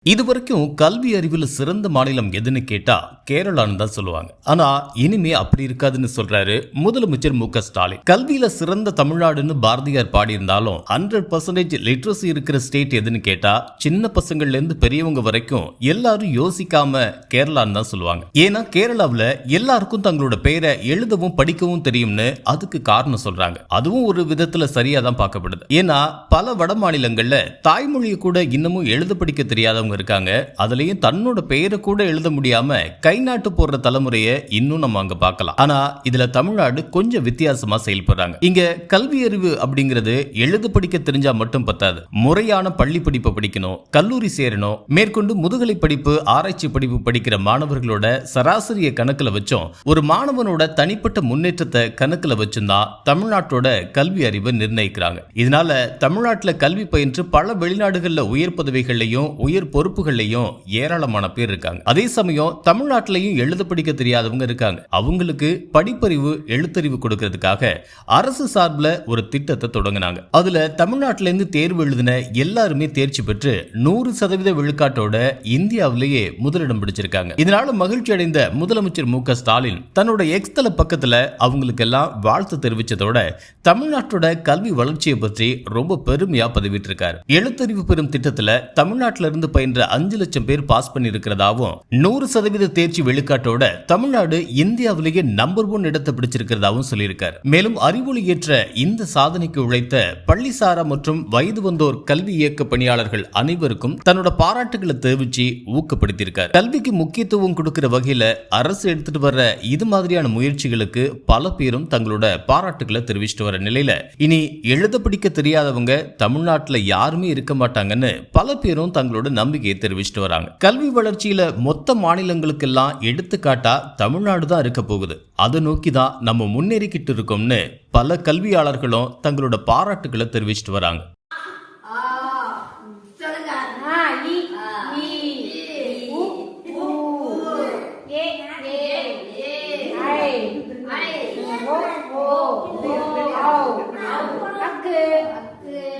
இதுவரைக்கும் கல்வி அறிவில் சிறந்த மாநிலம் எதுன்னு கேட்டா கேரளான்னு தான் சொல்லுவாங்க. ஆனா இனிமே அப்படி இருக்காதுன்னு சொல்றாரு முதலமைச்சர் மு.க.ஸ்டாலின். கல்வியில சிறந்த தமிழ்நாடுன்னு பாரதியார் பாடியிருந்தாலும் 100% லிட்ரஸி இருக்கிற ஸ்டேட் எதுன்னு கேட்டா சின்ன பசங்கள்ல இருந்து பெரியவங்க வரைக்கும் எல்லாரும் யோசிக்காம கேரளான்னு தான் சொல்லுவாங்க. ஏன்னா கேரளாவில் எல்லாருக்கும் தங்களோட பெயரை எழுதவும் படிக்கவும் தெரியும்னு அதுக்கு காரணம் சொல்றாங்க. அதுவும் ஒரு விதத்துல சரியா தான் பார்க்கப்படுது. ஏன்னா பல வட மாநிலங்கள்ல தாய்மொழியை கூட இன்னமும் எழுத படிக்க தெரியாதவங்க இருக்காங்க. அதுலயும் தன்னோட பெயரை கூட எழுத முடியாம கை நாட்டு போடுற தலைமுறையை இன்னும் நம்ம அங்க பார்க்கலாம். ஆனா இதுல தமிழ்நாடு கொஞ்சம் வித்தியாசமா செயல்படுறாங்க. இங்க கல்வி அறிவு அப்படிங்கிறது எழுத படிக்க தெரிஞ்சா மட்டும் பத்தாது. முறையான பள்ளி படிப்பை படிக்கணும், கல்லூரி சேரணும், மேற்கொண்டு முதுகலை படிப்பு ஆராய்ச்சி படிப்பு படிக்கிற மாணவர்களோட சராசரிய கணக்குல வச்சோம் ஒரு மாணவனோட தனிப்பட்ட முன்னேற்றத்தை கணக்குல வச்சும் தான் தமிழ்நாட்டோட கல்வி அறிவை நிர்ணயிக்கிறாங்க. இதனால தமிழ்நாட்டில் கல்வி பயின்று பல வெளிநாடுகள்ல உயர் பதவிகளையும் உயர் பொறுப்புகள்லையும் ஏராளமான பேர் இருக்காங்க. அதே சமயம் தமிழ்நாட்டிலையும் எழுத படிக்க தெரியாதவங்க இருக்காங்க. அவங்களுக்கு படிப்பறிவு எழுத்தறிவு கொடுக்கிறதுக்காக அரசு சார்பில் ஒரு திட்டத்தை தொடங்கினாங்க. அதுல தமிழ்நாட்டிலிருந்து தேர்வு எழுதின எல்லாருமே தேர்ச்சி பெற்று 100% விழுக்காட்டோட இந்தியாவிலேயே முதலிடம் பிடிச்சிருக்காங்க. இதனால மகிழ்ச்சி அடைந்த முதலமைச்சர் மு.க.ஸ்டாலின் தன்னோட எக்ஸ்தல பக்கத்துல அவங்களுக்கு எல்லாம் வாழ்த்து தெரிவிச்சதோட தமிழ்நாட்டோட கல்வி வளர்ச்சியை பற்றி ரொம்ப பெருமையா பதிவிட்டிருக்காரு. எழுத்தறிவு பெறும் திட்டத்துல தமிழ்நாட்டில இருந்து பயின்ற 5 லட்சம் பேர் பாஸ் பண்ணி இருக்கிறதாவும் 100% தேர்ச்சி வெளிக்காட்டோட தமிழ்நாடு இந்தியாவிலேயே நம்பர் 1 இடத்தை பிடிச்சிருக்கிறதாவும் சொல்லியிருக்காரு. மேலும் அறிவொளி ஏற்ற இந்த சாதனைக்கு உழைத்த பள்ளிசாரா மற்றும் வயது வந்தோர் கல்வி இயக்க பணியாளர்கள் அனைவருக்கும் தன்னோட பாராட்டுகளை தெரிவிச்சு ஊக்கப்படுத்தியிருக்காரு. கல்விக்கு முக்கியத்துவம் கொடுக்கிற வகையில அரசு எடுத்துட்டு வர்ற இது மாதிரியான முயற்சிகளுக்கு பல பேரும் தங்களோட பாராட்டுகளை தெரிவிச்சுட்டு வர நிலையில இனி எழுத படிக்க தெரியாதவங்க தமிழ்நாட்டில் யாருமே இருக்க மாட்டாங்கன்னு பல பேரும் தங்களோட நம்பிக்கையை தெரிவிச்சுட்டு வராங்க. கல்வி வளர்ச்சியில மொத்த மாநிலங்களுக்கெல்லாம் எடுத்துக்காட்டா தமிழ்நாடு தான் இருக்க போகுது. அதை நோக்கி தான் நம்ம முன்னேறிக்கிட்டு இருக்கோம்னு பல கல்வியாளர்களும் தங்களோட பாராட்டுகளை தெரிவிச்சுட்டு வராங்க.